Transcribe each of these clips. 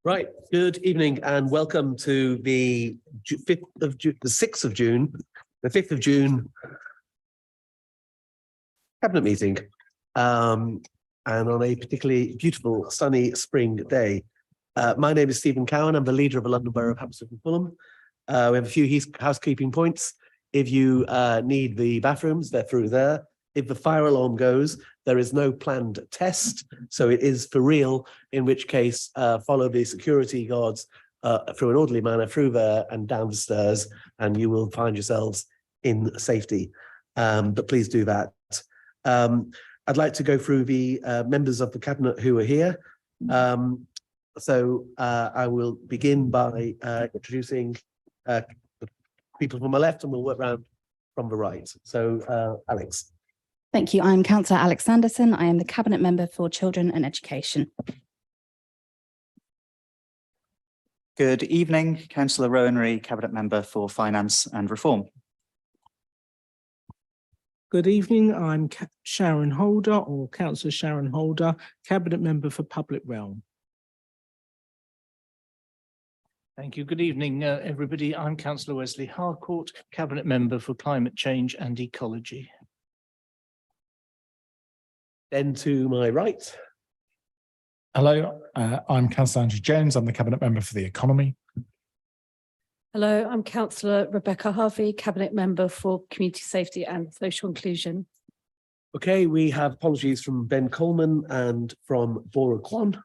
Right. Good evening and welcome to the 5th of June, the 6th of June, the 5th of June Cabinet meeting. And on a particularly beautiful, sunny spring day. My name is Stephen Cowan. I'm the leader of the London Borough of Hammersmith and Fulham. We have a few housekeeping points. If you need the bathrooms, they're through there. If the fire alarm goes, there is no planned test, so it is for real, in which case follow the security guards through an orderly manner through there and down the stairs, and you will find yourselves in safety. But please do that. I'd like to go through the members of the Cabinet who are here. So I will begin by introducing the people from my left, and we'll work round from the right. So Alex. Thank you. I'm Councillor Alex Sanderson. I am the Cabinet Member for Children and Education. Good evening, Councillor Rowanry, Cabinet Member for Finance and Reform. Good evening. I'm Sharon Holder, or Councillor Sharon Holder, Cabinet Member for Public Realm. Thank you. Good evening, everybody. I'm Councillor Wesley Harcourt, Cabinet Member for Climate Change and Ecology. Then to my right. Hello, I'm Councillor Andrew Jones. I'm the Cabinet Member for the Economy. Hello, I'm Councillor Rebecca Harvey, Cabinet Member for Community Safety and Social Inclusion. Okay, we have apologies from Ben Coleman and from Bora Kwan.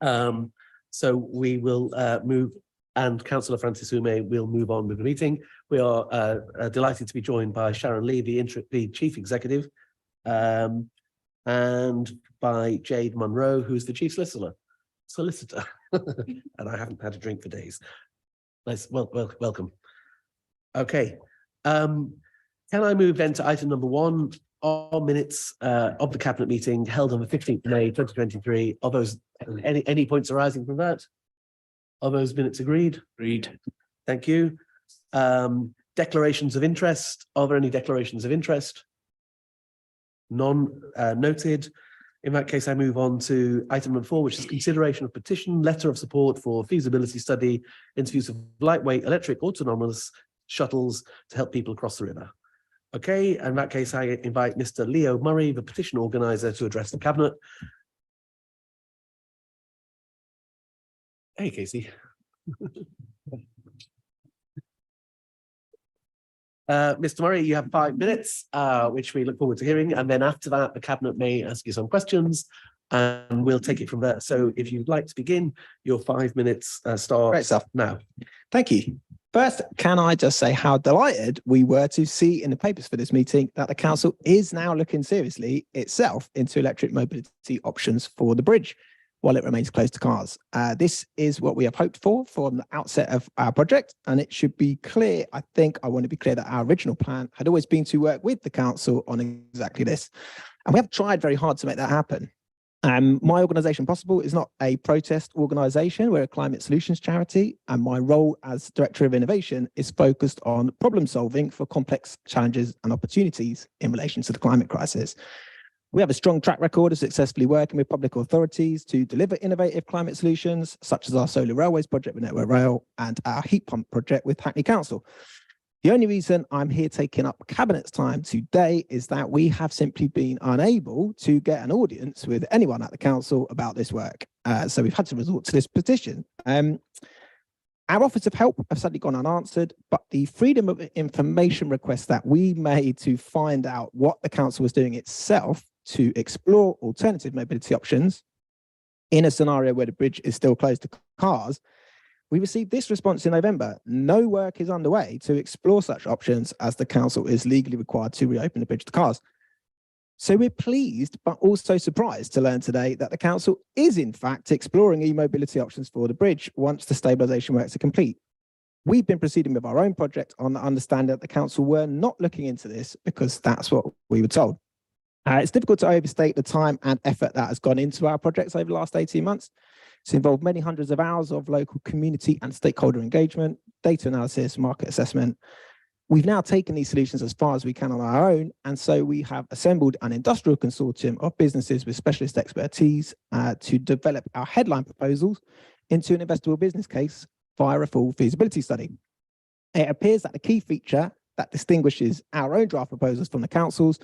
So we will move, and Councillor Francis Ume will move on with the meeting. We are delighted to be joined by Sharon Lee, the Chief Executive, and by Jade Munro, who's the Chief Solicitor. And I haven't had a drink for days. Nice, welcome. Okay, can I move then to item number 1, on minutes of the Cabinet meeting held on the 15th of May 2023. Are those any points arising from that? Are those minutes agreed? Agreed. Thank you. Declarations of interest. Are there any declarations of interest? None noted. In that case, I move on to item number 4, which is consideration of petition, letter of support for feasibility study into use of lightweight electric autonomous shuttles to help people across the river. Okay, in that case, I invite Mr. Leo Murray, the petition organizer, to address the Cabinet. Hey, Casey. Mr. Murray, you have 5 minutes, which we look forward to hearing. And then after that, the Cabinet may ask you some questions and we'll take it from there. So if you'd like to begin, your 5 minutes start Great stuff. now. Thank you. First, can I just say how delighted we were to see in the papers for this meeting that the council is now looking seriously itself into electric mobility options for the bridge while it remains closed to cars. This is what we have hoped for from the outset of our project, and it should be clear, I want to be clear that our original plan had always been to work with the council on exactly this. And we have tried very hard to make that happen. My organisation, Possible, is not a protest organisation. We're a climate solutions charity, and my role as Director of Innovation is focused on problem solving for complex challenges and opportunities in relation to the climate crisis. We have a strong track record of successfully working with public authorities to deliver innovative climate solutions, such as our solar railways project with Network Rail and our heat pump project with Hackney Council. The only reason I'm here taking up Cabinet's time today is that we have simply been unable to get an audience with anyone at the council about this work. So we've had to resort to this petition. Our offers of help have sadly gone unanswered, but the freedom of information request that we made to find out what the council was doing itself to explore alternative mobility options in a scenario where the bridge is still closed to cars, we received this response in November. No work is underway to explore such options as the council is legally required to reopen the bridge to cars. So we're pleased, but also surprised to learn today that the council is in fact exploring e-mobility options for the bridge once the stabilisation works are complete. We've been proceeding with our own project on the understanding that the council were not looking into this because that's what we were told. It's difficult to overstate the time and effort that has gone into our projects over the last 18 months. It's involved many hundreds of hours of local community and stakeholder engagement, data analysis, market assessment. We've now taken these solutions as far as we can on our own, and so we have assembled an industrial consortium of businesses with specialist expertise to develop our headline proposals, into an investable business case via a full feasibility study. It appears that the key feature that distinguishes our own draft proposals from the council's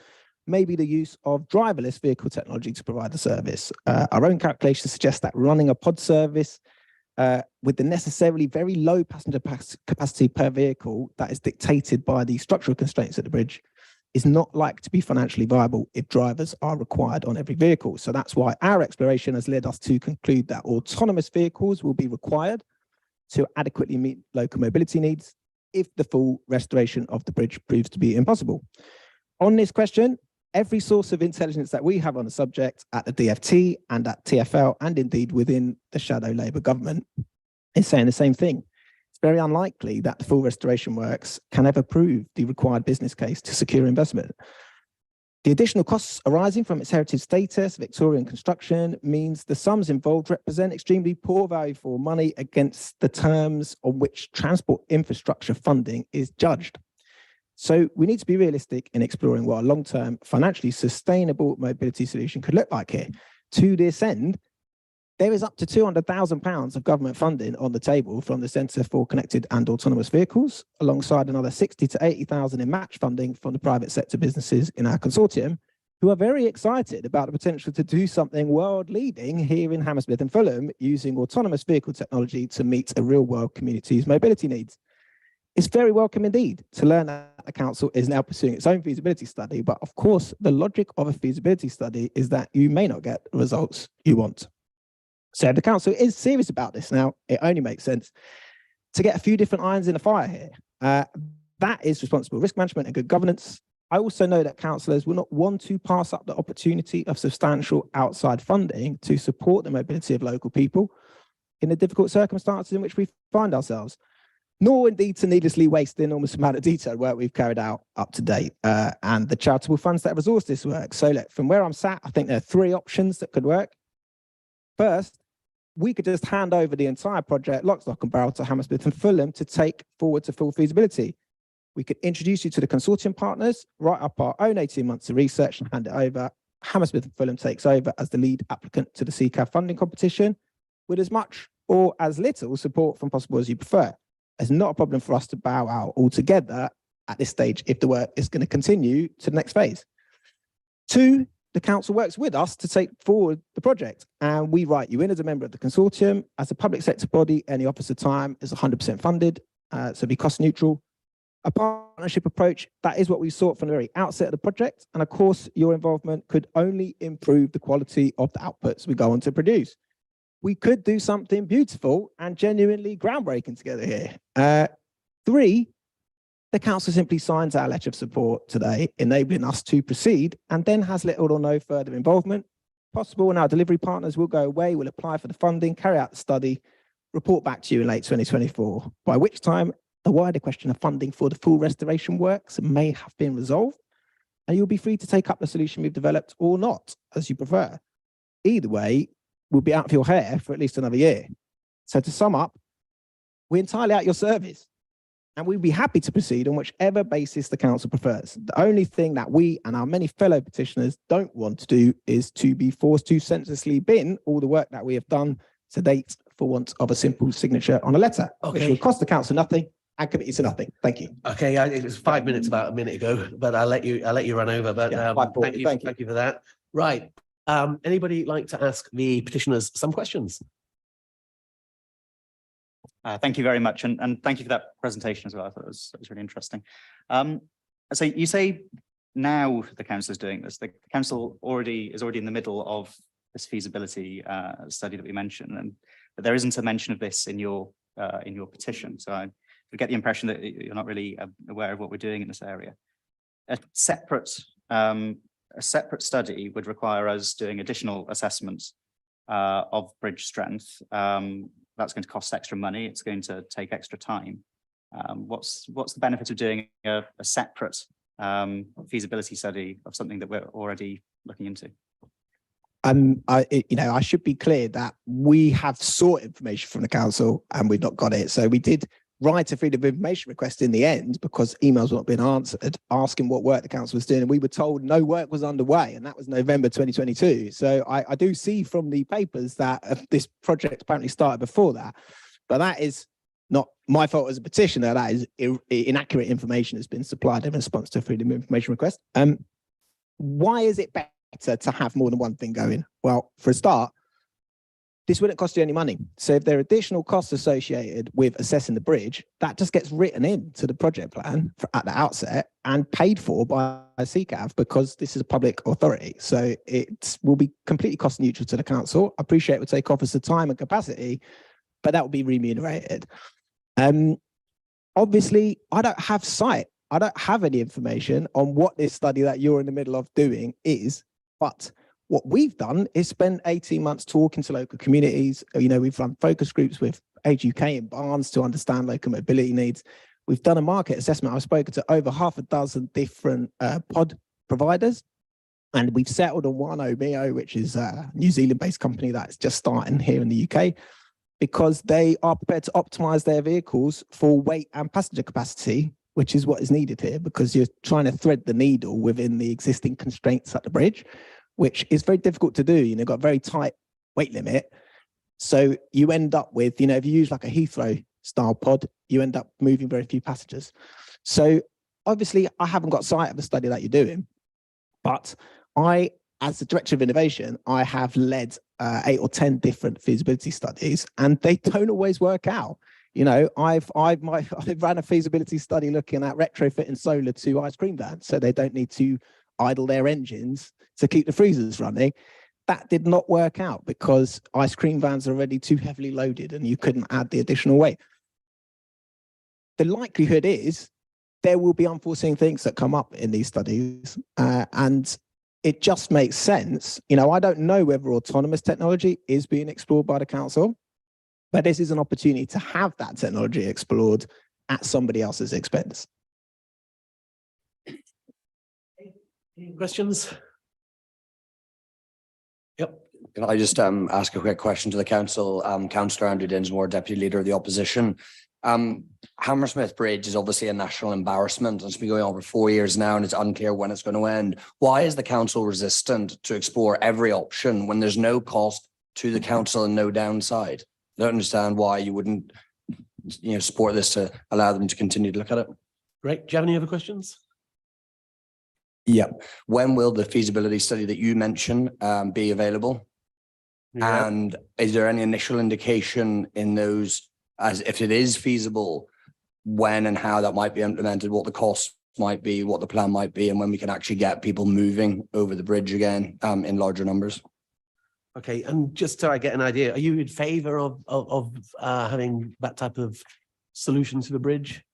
may be the use of driverless vehicle technology to provide the service. Our own calculations suggest that running a pod service with the necessarily very low passenger capacity per vehicle that is dictated by the structural constraints at the bridge is not likely to be financially viable if drivers are required on every vehicle. So that's why our exploration has led us to conclude that autonomous vehicles will be required to adequately meet local mobility needs if the full restoration of the bridge proves to be impossible. On this question, every source of intelligence that we have on the subject at the DFT and at TfL, and indeed within the shadow Labour government, is saying the same thing. It's very unlikely that the full restoration works can ever prove the required business case to secure investment. The additional costs arising from its heritage status, Victorian construction, means the sums involved represent extremely poor value for money against the terms on which transport infrastructure funding is judged. So we need to be realistic in exploring what a long-term, financially sustainable mobility solution could look like here. To this end, there is up to £200,000 of government funding on the table from the Centre for Connected and Autonomous Vehicles, alongside another 60 to 80,000 in match funding from the private sector businesses in our consortium, who are very excited about the potential to do something world-leading here in Hammersmith and Fulham using autonomous vehicle technology to meet a real-world community's mobility needs. It's very welcome indeed to learn that the council is now pursuing its own feasibility study, but of course, the logic of a feasibility study is that you may not get the results you want. So if the council is serious about this now, it only makes sense to get a few different irons in the fire here. That is responsible risk management and good governance. I also know that councillors will not want to pass up the opportunity of substantial outside funding to support the mobility of local people in the difficult circumstances in which we find ourselves, nor indeed to needlessly waste the enormous amount of detailed work we've carried out up to date and the charitable funds that have resourced this work. So look, from where I'm sat, I think there are three options that could work. First, we could just hand over the entire project, lock, stock and barrel, to Hammersmith and Fulham to take forward to full feasibility. We could introduce you to the consortium partners, write up our own 18 months of research and hand it over. Hammersmith and Fulham takes over as the lead applicant to the CCAV funding competition with as much or as little support from possible as you prefer. It's not a problem for us to bow out altogether at this stage if the work is going to continue to the next phase. Two, the council works with us to take forward the project, and we write you in as a member of the consortium. As a public sector body, any officer time is 100% funded, so be cost neutral. A partnership approach, that is what we sought from the very outset of the project, and of course, your involvement could only improve the quality of the outputs we go on to produce. We could do something beautiful and genuinely groundbreaking together here. Three, the council simply signs our letter of support today, enabling us to proceed, and then has little or no further involvement. Possible, and our delivery partners will go away, will apply for the funding, carry out the study, report back to you in late 2024, by which time the wider question of funding for the full restoration works may have been resolved, and you'll be free to take up the solution we've developed or not, as you prefer. Either way, we'll be out of your hair for at least another year. So to sum up, we're entirely at your service, and we'd be happy to proceed on whichever basis the council prefers. The only thing that we and our many fellow petitioners don't want to do is to be forced to senselessly bin all the work that we have done to date for want of a simple signature on a letter, which will cost the council nothing and commit you to nothing. Thank you. Okay, it was 5 minutes about a minute ago, but I'll let you run over. But Yeah, thank you for that. Right. Anybody like to ask the petitioners some questions? Thank you very much, and thank you for that presentation as well. I thought it was really interesting. So you say now the council is doing this. The council is already in the middle of this feasibility study that we mentioned, but there isn't a mention of this in your petition. So I get the impression that you're not really aware of what we're doing in this area. A separate study would require us doing additional assessments of bridge strength. That's going to cost extra money. It's going to take extra time. What's the benefit of doing a separate feasibility study of something that we're already looking into? I should be clear that we have sought information from the council and we've not got it. So we did write a freedom of information request in the end because emails were not being answered, asking what work the council was doing. And we were told no work was underway, and that was November 2022. So I do see from the papers that this project apparently started before that, but that is not my fault as a petitioner. That is inaccurate information has been supplied in response to a freedom of information request. Why is it better to have more than one thing going? Well, for a start, this wouldn't cost you any money. So if there are additional costs associated with assessing the bridge, that just gets written into the project plan at the outset and paid for by CCAV because this is a public authority. So it will be completely cost neutral to the council. I appreciate it will take officer time and capacity, but that will be remunerated. Obviously, I don't have sight. I don't have any information on what this study that you're in the middle of doing is, but what we've done is spend 18 months talking to local communities. You know, we've run focus groups with Age UK and Barnes to understand local mobility needs. We've done a market assessment. I've spoken to over half a dozen different pod providers, and we've settled on one, Omeo, which is a New Zealand-based company that's just starting here in the UK, because they are prepared to optimize their vehicles for weight and passenger capacity, which is what is needed here, because you're trying to thread the needle within the existing constraints at the bridge, which is very difficult to do. You know, got a very tight weight limit. So you end up with, you know, if you use like a Heathrow style pod, you end up moving very few passengers. So obviously I haven't got sight of the study that you're doing, but I, as the director of innovation, I have led 8 or 10 different feasibility studies, and they don't always work out. You know, I've ran a feasibility study looking at retrofitting solar to ice cream vans, so they don't need to idle their engines to keep the freezers running. That did not work out because ice cream vans are already too heavily loaded and you couldn't add the additional weight. The likelihood is there will be unforeseen things that come up in these studies, and it just makes sense. You know, I don't know whether autonomous technology is being explored by the council, but this is an opportunity to have that technology explored at somebody else's expense. Any questions? Yep. Can I just ask a quick question to the council? Councillor Andrew Dinsmore, Deputy Leader of the Opposition. Hammersmith Bridge is obviously a national embarrassment. It's been going on for 4 years now, and it's unclear when it's going to end. Why is the council resistant to explore every option when there's no cost to the council and no downside? I don't understand why you wouldn't, you know, support this to allow them to continue to look at it. Great. Do you have any other questions? Yeah. When will the feasibility study that you mentioned be available? Yeah. And is there any initial indication in those, as if it is feasible, when and how that might be implemented, what the cost might be, what the plan might be, and when we can actually get people moving over the bridge again in larger numbers? Okay, and just so I get an idea, are you in favour of having that type of solution to the bridge?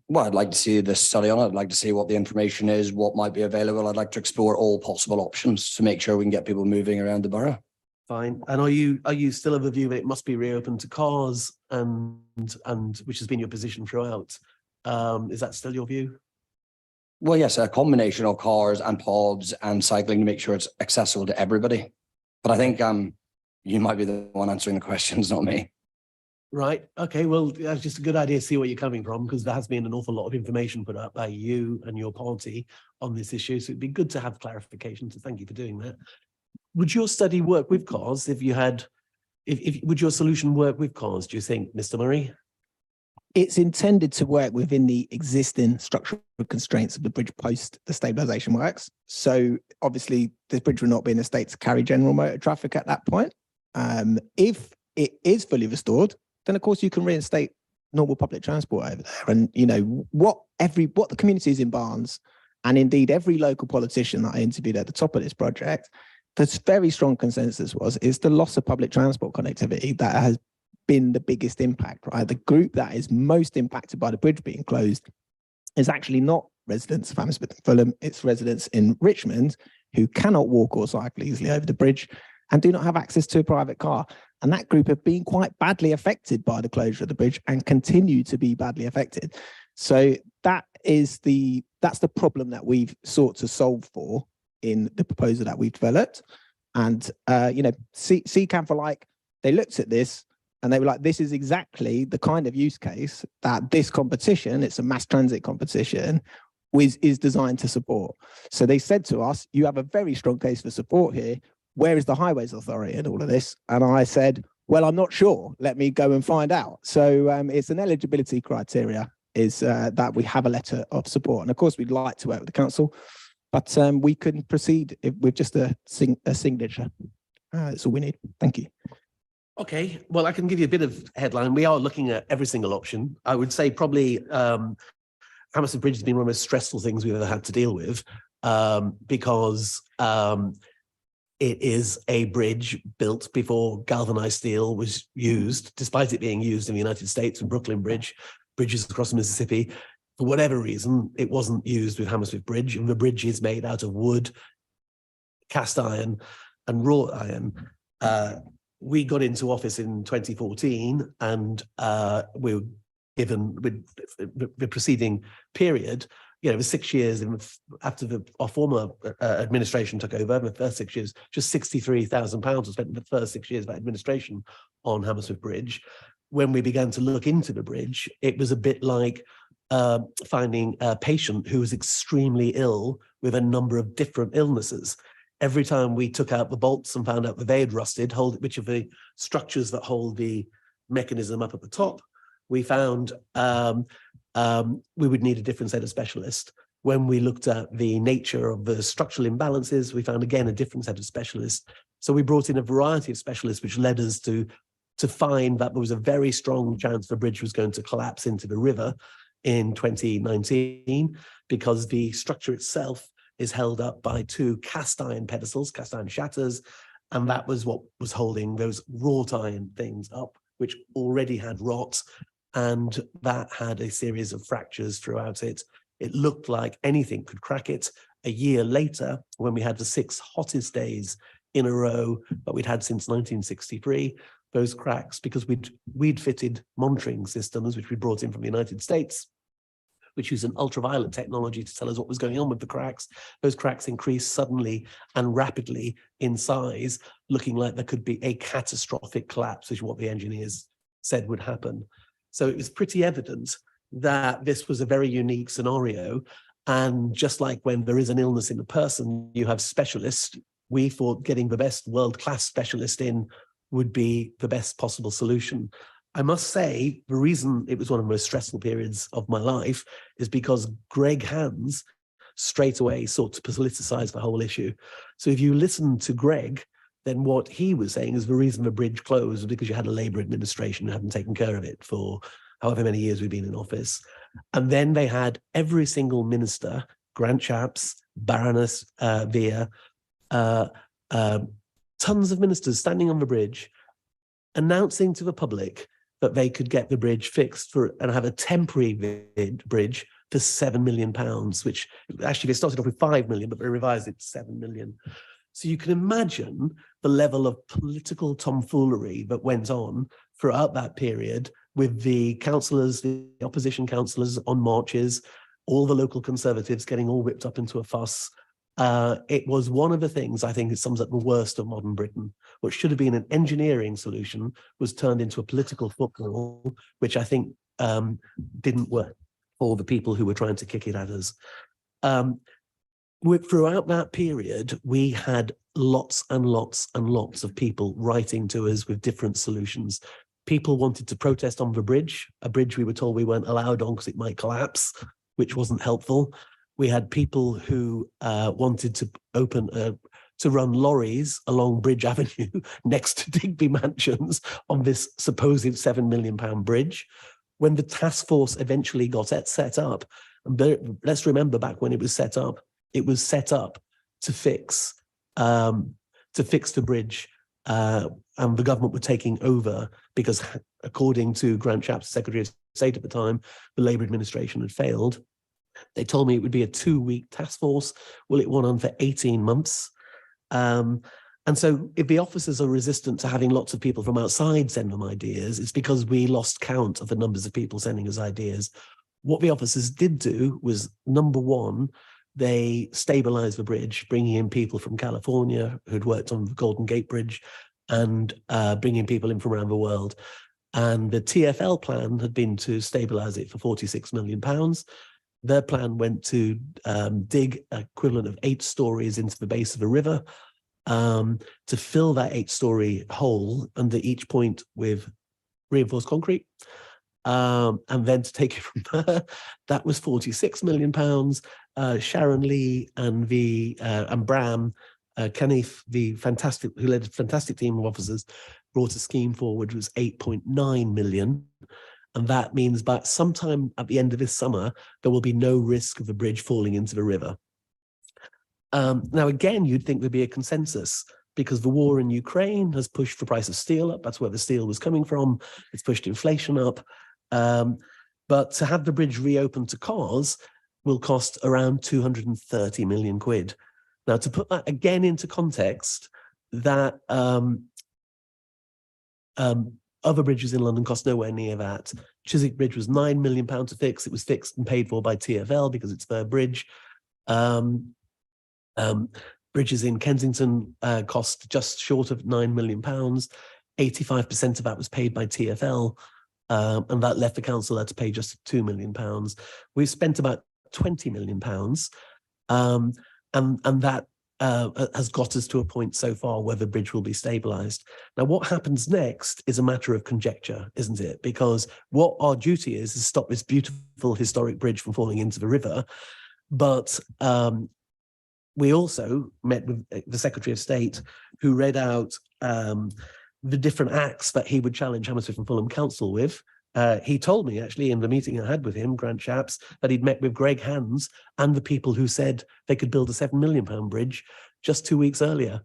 Well, I'd like to see this study on it. I'd like to see what the information is, what might be available. I'd like to explore all possible options to make sure we can get people moving around the borough. Fine. And are you still of the view that it must be reopened to cars and which has been your position throughout? Is that still your view? Well, yes, a combination of cars and pods and cycling to make sure it's accessible to everybody. But I think you might be the one answering the questions, not me. Right. Okay. Well, that's just a good idea to see where you're coming from, because there has been an awful lot of information put up by you and your party on this issue. So it'd be good to have clarification. So thank you for doing that. Would your study work with cars if you had, would your solution work with cars, do you think, Mr. Murray? It's intended to work within the existing structural constraints of the bridge post the stabilisation works. So obviously the bridge will not be in a state to carry general motor traffic at that point. If it is fully restored, then of course you can reinstate normal public transport over there. And you know what the communities in Barnes, and indeed every local politician that I interviewed at the top of this project, there's very strong consensus is the loss of public transport connectivity that has been the biggest impact, right? The group that is most impacted by the bridge being closed is actually not residents of Hammersmith and Fulham, it's residents in Richmond who cannot walk or cycle easily over the bridge and do not have access to a private car. And that group have been quite badly affected by the closure of the bridge and continue to be badly affected. So that's the problem that we've sought to solve for in the proposal that we've developed. And, you know, CCAV for like, they looked at this And they were like, this is exactly the kind of use case that this competition, it's a mass transit competition, is designed to support. So they said to us, you have a very strong case for support here. Where is the Highways Authority in all of this? And I said, well, I'm not sure. Let me go and find out. So it's an eligibility criteria is that we have a letter of support. And of course, we'd like to work with the council, but we couldn't proceed with just a signature. That's all we need. Thank you. Okay, well, I can give you a bit of headline. We are looking at every single option. I would say probably Hammersmith Bridge has been one of the most stressful things we've ever had to deal with because it is a bridge built before galvanized steel was used, despite it being used in the United States with Brooklyn Bridge, bridges across the Mississippi. For whatever reason, it wasn't used with Hammersmith Bridge, and the bridge is made out of wood, cast iron, and wrought iron. We got into office in 2014, and we were given with the preceding period, you know, the 6 years after our former administration took over, the first 6 years, just £63,000 was spent in the first 6 years of administration on Hammersmith Bridge. When we began to look into the bridge, it was a bit like finding a patient who was extremely ill with a number of different illnesses. Every time we took out the bolts and found out that they had rusted, which of the structures that hold the mechanism up at the top, we found we would need a different set of specialists. When we looked at the nature of the structural imbalances, we found again a different set of specialists. So we brought in a variety of specialists, which led us to find that there was a very strong chance the bridge was going to collapse into the river in 2019 because the structure itself is held up by two cast iron pedestals, cast iron shatters, and that was what was holding those wrought iron things up, which already had rot, and that had a series of fractures throughout it. It looked like anything could crack it. A year later, when we had the 6 hottest days in a row that we'd had since 1963, those cracks, because we'd fitted monitoring systems, which we brought in from the United States, which used an ultraviolet technology to tell us what was going on with the cracks. Those cracks increased suddenly and rapidly in size, looking like there could be a catastrophic collapse, which is what the engineers said would happen. So it was pretty evident that this was a very unique scenario. And just like when there is an illness in a person, you have specialists, we thought getting the best world-class specialist in would be the best possible solution. I must say, the reason it was one of the most stressful periods of my life is because Greg Hands straight away sought to politicize the whole issue. So if you listen to Greg, then what he was saying is the reason the bridge closed was because you had a Labour administration who hadn't taken care of it for however many years we've been in office. And then they had every single minister, Grant Shapps, Baroness Vere, tons of ministers standing on the bridge, announcing to the public that they could get the bridge fixed and have a temporary bridge for £7 million, which actually they started off with 5 million, but they revised it to 7 million. So you can imagine the level of political tomfoolery that went on throughout that period with the councillors, the opposition councillors on marches, all the local Conservatives getting all whipped up into a fuss. It was one of the things I think it sums up the worst of modern Britain. What should have been an engineering solution was turned into a political football, which I think didn't work for the people who were trying to kick it at us. Throughout that period, we had lots and lots and lots of people writing to us with different solutions. People wanted to protest on the bridge, a bridge we were told we weren't allowed on because it might collapse, which wasn't helpful. We had people who wanted to to run lorries along Bridge Avenue next to Digby Mansions on this supposed £7 million bridge. When the task force eventually got set up, let's remember back when it was set up to fix the bridge, and the government were taking over because, according to Grant Shapps, Secretary of State at the time, the Labour administration had failed. They told me it would be a 2-week task force. Well, it went on for 18 months. And so if the officers are resistant to having lots of people from outside send them ideas, it's because we lost count of the numbers of people sending us ideas. What the officers did do was, number one, they stabilized the bridge, bringing in people from California who'd worked on the Golden Gate Bridge and bringing people in from around the world. And the TfL plan had been to stabilise it for £46 million. Their plan went to dig equivalent of 8 stories into the base of a river to fill that 8-story hole under each point with reinforced concrete. And then to take it from there, that was £46 million. Sharon Lee and Bram Canif, who led a fantastic team of officers, brought a scheme forward, which was 8.9 million. And that means by sometime at the end of this summer, there will be no risk of the bridge falling into the river. Now, again, you'd think there'd be a consensus because the war in Ukraine has pushed the price of steel up. That's where the steel was coming from. It's pushed inflation up. But to have the bridge reopened to cars will cost around 230 million quid. Now, to put that again into context, that other bridges in London cost nowhere near that. Chiswick Bridge was £9 million to fix. It was fixed and paid for by TfL because it's their bridge. Bridges in Kensington cost just short of £9 million. 85% of that was paid by TfL, and that left the council had to pay just £2 million. We've spent about £20 million, and that has got us to a point so far where the bridge will be stabilised. Now, what happens next is a matter of conjecture, isn't it? Because what our duty is stop this beautiful historic bridge from falling into the river. But we also met with the Secretary of State, who read out the different acts that he would challenge Hammersmith and Fulham Council with. He told me, actually, in the meeting I had with him, Grant Shapps, that he'd met with Greg Hands and the people who said they could build a £7 million bridge just 2 weeks earlier.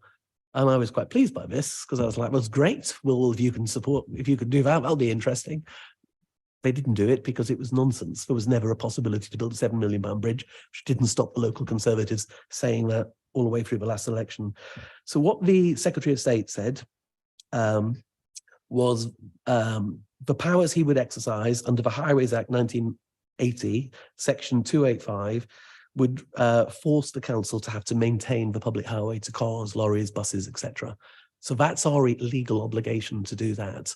And I was quite pleased by this because I was like, well, it's great. Well, if you can do that, that'll be interesting. They didn't do it because it was nonsense. There was never a possibility to build a £7 million bridge, which didn't stop the local Conservatives saying that all the way through the last election. So what the Secretary of State said was the powers he would exercise under the Highways Act 1980, section 285, would force the council to have to maintain the public highway to cars, lorries, buses, etc. So that's our legal obligation to do that.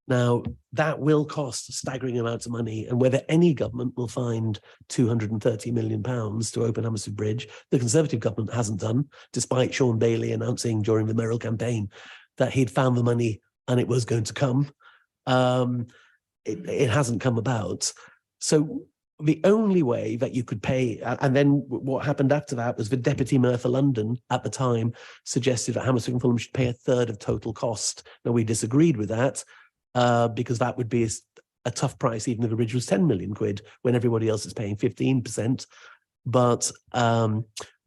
Now, that will cost staggering amounts of money, and whether any government will find £230 million to open Hammersmith Bridge, the Conservative government hasn't done, despite Sean Bailey announcing during the mayoral campaign that he'd found the money and it was going to come. It hasn't come about. So the only way that you could pay, and then what happened after that was the Deputy Mayor for London at the time suggested that Hammersmith and Fulham should pay a third of total cost. Now, we disagreed with that because that would be a tough price, even if the bridge was 10 million quid, when everybody else is paying 15%. But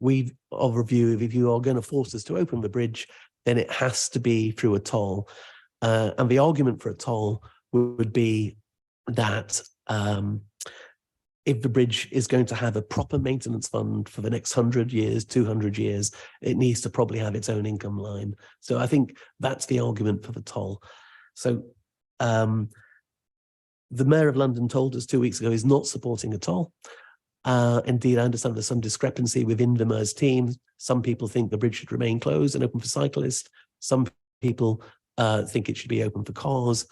we of a view, if you are going to force us to open the bridge, then it has to be through a toll. And the argument for a toll would be that if the bridge is going to have a proper maintenance fund for the next 100 years, 200 years, it needs to probably have its own income line. So I think that's the argument for the toll. So the Mayor of London told us 2 weeks ago he's not supporting a toll. Indeed, I understand there's some discrepancy within the Mayor's team. Some people think the bridge should remain closed and open for cyclists. Some people think it should be open for cars.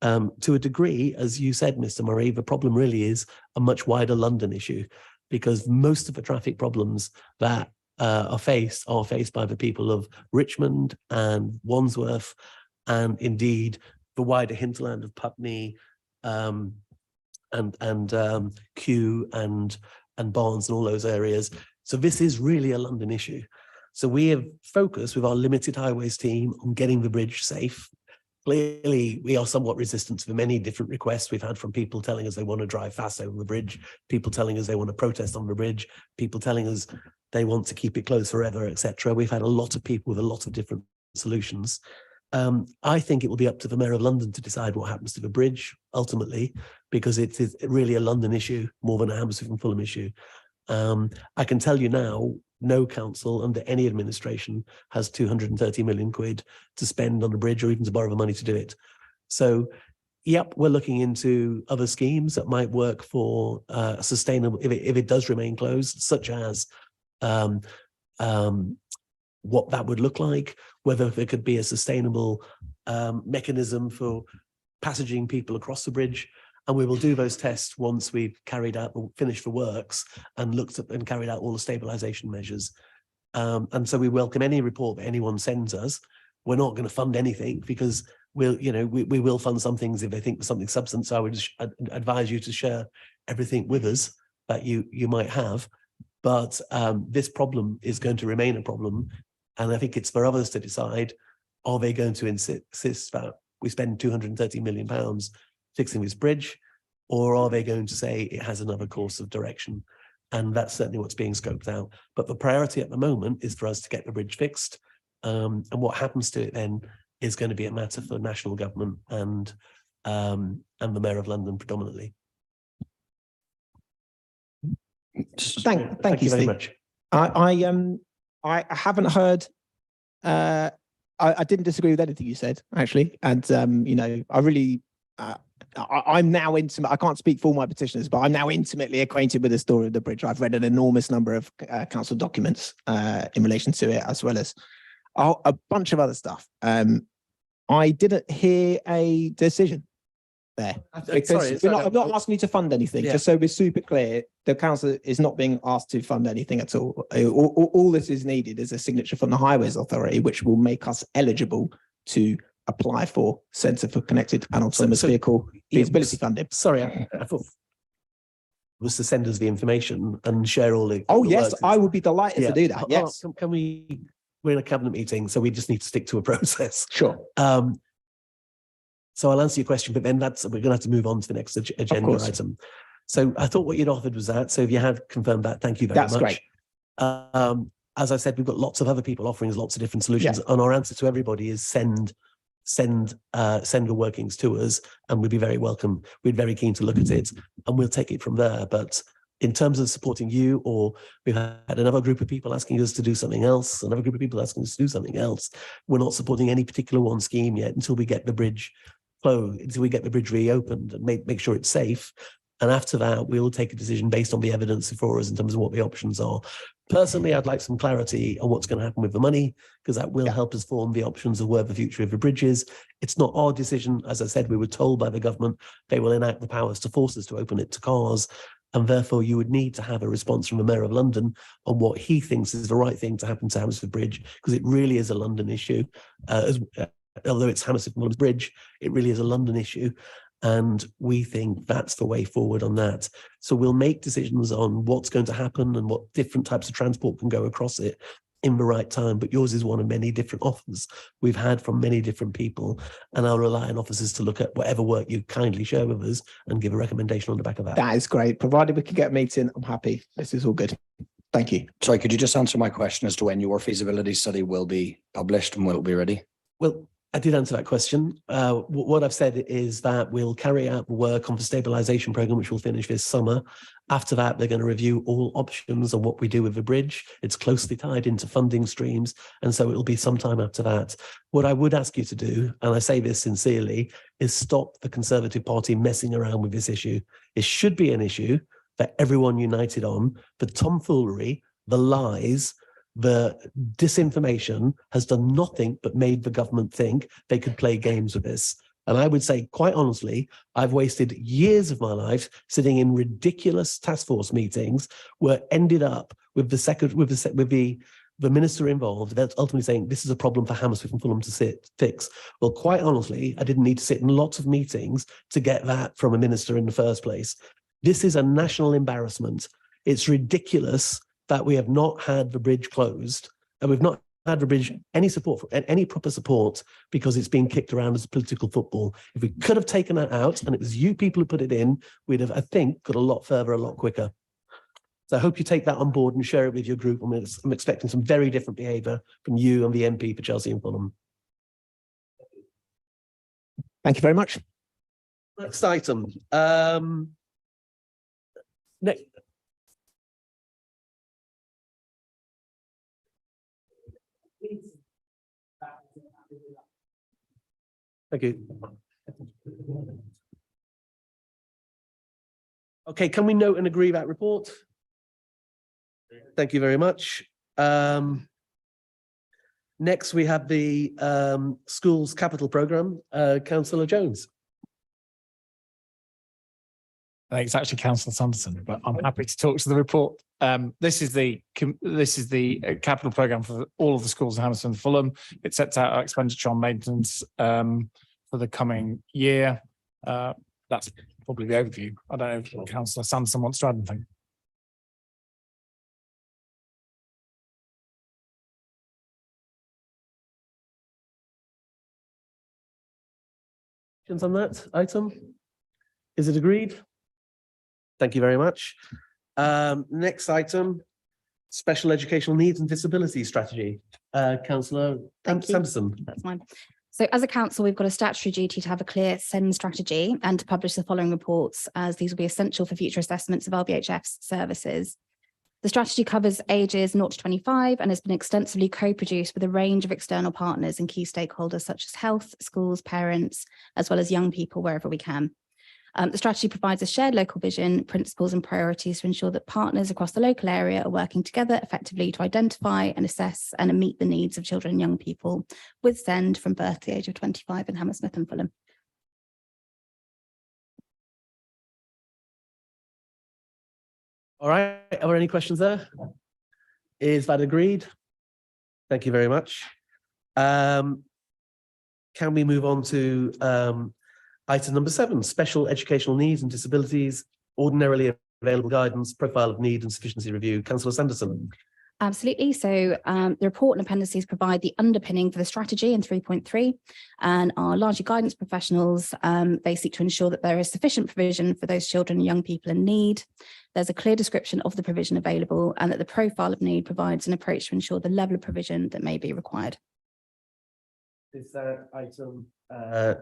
To a degree, as you said, Mr. Murray, the problem really is a much wider London issue, because most of the traffic problems that are faced by the people of Richmond and Wandsworth, and indeed the wider hinterland of Putney and Kew and Barnes and all those areas. So this is really a London issue. So we have focused with our limited highways team on getting the bridge safe. Clearly, we are somewhat resistant to the many different requests we've had from people telling us they want to drive fast over the bridge, people telling us they want to protest on the bridge, people telling us they want to keep it closed forever, etc. We've had a lot of people with a lot of different solutions. I think it will be up to the Mayor of London to decide what happens to the bridge ultimately, because it is really a London issue more than a Hammersmith and Fulham issue. I can tell you now, no council under any administration has 230 million quid to spend on a bridge or even to borrow the money to do it. So, yep, we're looking into other schemes that might work for a sustainable, if it does remain closed, such as what that would look like, whether there could be a sustainable mechanism for passaging people across the bridge. And we will do those tests once we've finished the works and looked at and carried out all the stabilization measures. And so we welcome any report that anyone sends us. We're not going to fund anything because we will fund some things if they think there's something substance. So I would advise you to share everything with us that you might have. But this problem is going to remain a problem. And I think it's for others to decide, are they going to insist that we spend £230 million fixing this bridge, or are they going to say it has another course of direction? And that's certainly what's being scoped out. But the priority at the moment is for us to get the bridge fixed. And what happens to it then is going to be a matter for national government and the Mayor of London predominantly. Thank you very Steve. much. I haven't heard. I didn't disagree with anything you said actually, and you know, I really. I'm now intimate. I can't speak for all my petitioners, but I'm now intimately acquainted with the story of the bridge. I've read an enormous number of council documents in relation to it, as well as a bunch of other stuff. I didn't hear a decision there. Because I'm not asking you to fund anything. Yeah. Just so we're super clear, the council is not being asked to fund anything at all. All this is needed is a signature from the Highways Authority, which will make us eligible to apply for Centre for Connected and Autonomous Vehicle feasibility funding. Sorry, I thought was to send us the information and share all the. Oh the yes, works. I would be delighted to do that. Yes, Can we? We're in a cabinet meeting, so we just need to stick to a process. Sure. So I'll answer your question, but then we're going to have to move on to the next agenda item. So I thought what you'd offered was that. So if you had confirmed that, thank you very much. That's great. As I said, we've got lots of other people offering us lots of different solutions, and our answer to everybody is send the workings to us, and we'd be very welcome. We're very keen to look at it, and we'll take it from there. But in terms of supporting you, or we've had another group of people asking us to do something else, another group of people asking us to do something else. We're not supporting any particular one scheme yet until we get the bridge closed, until we get the bridge reopened and make sure it's safe. And after that, we'll take a decision based on the evidence before us in terms of what the options are. Personally, I'd like some clarity on what's going to happen with the money, because that will help us form the options of where the future of the bridge is. It's not our decision. As I said, we were told by the government they will enact the powers to force us to open it to cars. And therefore, you would need to have a response from the Mayor of London on what he thinks is the right thing to happen to Hammersmith Bridge, because it really is a London issue. Although it's Hammersmith Bridge, it really is a London issue. And we think that's the way forward on that. So we'll make decisions on what's going to happen and what different types of transport can go across it in the right time. But yours is one of many different offers we've had from many different people. And I'll rely on officers to look at whatever work you kindly share with us and give a recommendation on the back of that. That is great. Provided we can get a meeting, I'm happy. This is all good. Thank you. Sorry, could you just answer my question as to when your feasibility study will be published and will it be ready? Well, I did answer that question. What I've said is that we'll carry out the work on the stabilisation programme, which will finish this summer. After that, they're going to review all options on what we do with the bridge. It's closely tied into funding streams, and so it'll be some time after that. What I would ask you to do, and I say this sincerely, is stop the Conservative Party messing around with this issue. It should be an issue that everyone united on. The tomfoolery, the lies, the disinformation has done nothing but made the government think they could play games with this. And I would say, quite honestly, I've wasted years of my life sitting in ridiculous task force meetings where ended up with the minister involved that's ultimately saying this is a problem for Hammersmith and Fulham to fix. Well, quite honestly, I didn't need to sit in lots of meetings to get that from a minister in the first place. This is a national embarrassment. It's ridiculous that we have not had the bridge closed, and we've not had the bridge any proper support, because it's being kicked around as political football. If we could have taken that out and it was you people who put it in, we'd have, I think, got a lot further, a lot quicker. So I hope you take that on board and share it with your group. I'm expecting some very different behaviour from you and the MP for Chelsea and Fulham. Thank you very much. Next item. Next. Thank you. Okay, can we note and agree that report? Thank you very much. Next, we have the schools capital programme. Councillor Jones. I think it's actually Councillor Sanderson, but I'm happy to talk to the report. This is the capital programme for all of the schools in Hammersmith and Fulham. It sets out our expenditure on maintenance for the coming year. That's probably the overview. I don't know if Councillor Sanderson wants to add anything. Questions on that item? Is it agreed? Thank you very much. Next item, special educational needs and disability strategy. Councillor Thank you. Sanderson. That's fine. So as a council, we've got a statutory duty to have a clear SEND strategy and to publish the following reports, as these will be essential for future assessments of LBHF's services. The strategy covers ages 0 to 25 and has been extensively co-produced with a range of external partners and key stakeholders such as health, schools, parents, as well as young people wherever we can. The strategy provides a shared local vision, principles and priorities to ensure that partners across the local area are working together effectively to identify and assess and meet the needs of children and young people with SEND from birth to the age of 25 in Hammersmith and Fulham. All right, are there any questions there? Is that agreed? Thank you very much. Can we move on to item number 7, special educational needs and disabilities, ordinarily available guidance, profile of need and sufficiency review. Councillor Sanderson. Absolutely. So the report and appendices provide the underpinning for the strategy in 3.3 and are largely guidance professionals. They seek to ensure that there is sufficient provision for those children and young people in need. There's a clear description of the provision available and that the profile of need provides an approach to ensure the level of provision that may be required. Is that item,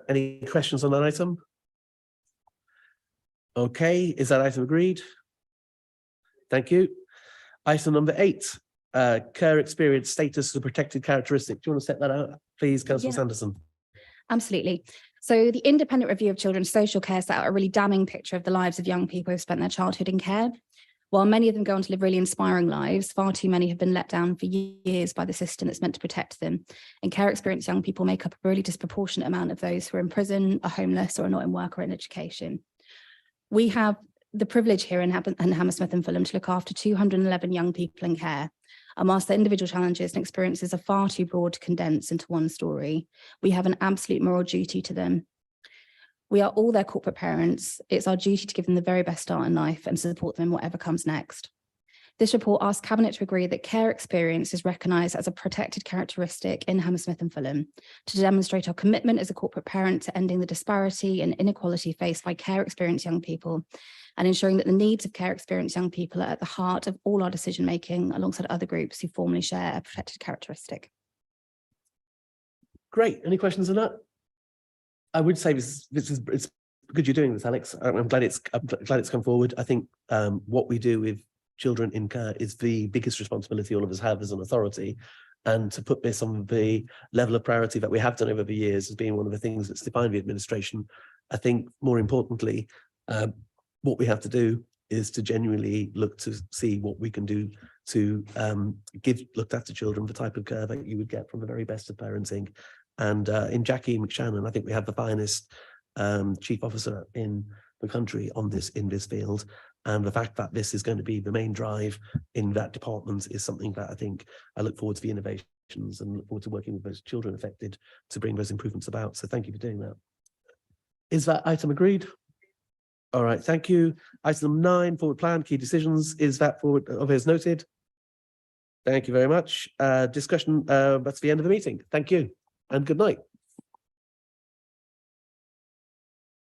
any questions on that item? Okay, is that item agreed? Thank you. Item number 8, care experience status as a protected characteristic. Do you want to set that out, please, Councillor Sanderson? Absolutely. So the independent review of children's social care set out a really damning picture of the lives of young people who've spent their childhood in care. While many of them go on to live really inspiring lives, far too many have been let down for years by the system that's meant to protect them. And care experienced young people make up a really disproportionate amount of those who are in prison, are homeless, or are not in work or in education. We have the privilege here in Hammersmith and Fulham to look after 211 young people in care. And whilst their individual challenges and experiences are far too broad to condense into one story, we have an absolute moral duty to them. We are all their corporate parents. It's our duty to give them the very best start in life and support them in whatever comes next. This report asks Cabinet to agree that care experience is recognised as a protected characteristic in Hammersmith and Fulham, to demonstrate our commitment as a corporate parent to ending the disparity and inequality faced by care experienced young people and ensuring that the needs of care experienced young people are at the heart of all our decision making alongside other groups who formally share a protected characteristic. Great. Any questions on that? I would say it's good you're doing this, Alex. I'm glad it's come forward. I think what we do with children in care is the biggest responsibility all of us have as an authority, and to put this on the level of priority that we have done over the years as being one of the things that's defined the administration. I think more importantly, what we have to do is to genuinely look to see what we can do to give looked after children the type of care that you would get from the very best of parenting. And in Jackie McShannon, I think we have the finest chief officer in the country on this in this field. And the fact that this is going to be the main drive in that department is something that I think I look forward to the innovations and look forward to working with those children affected to bring those improvements about. So thank you for doing that. Is that item agreed? All right, thank you. Item 9, forward plan, key decisions. Is that forward of as noted? Thank you very much. Discussion, that's the end of the meeting. Thank you and good night.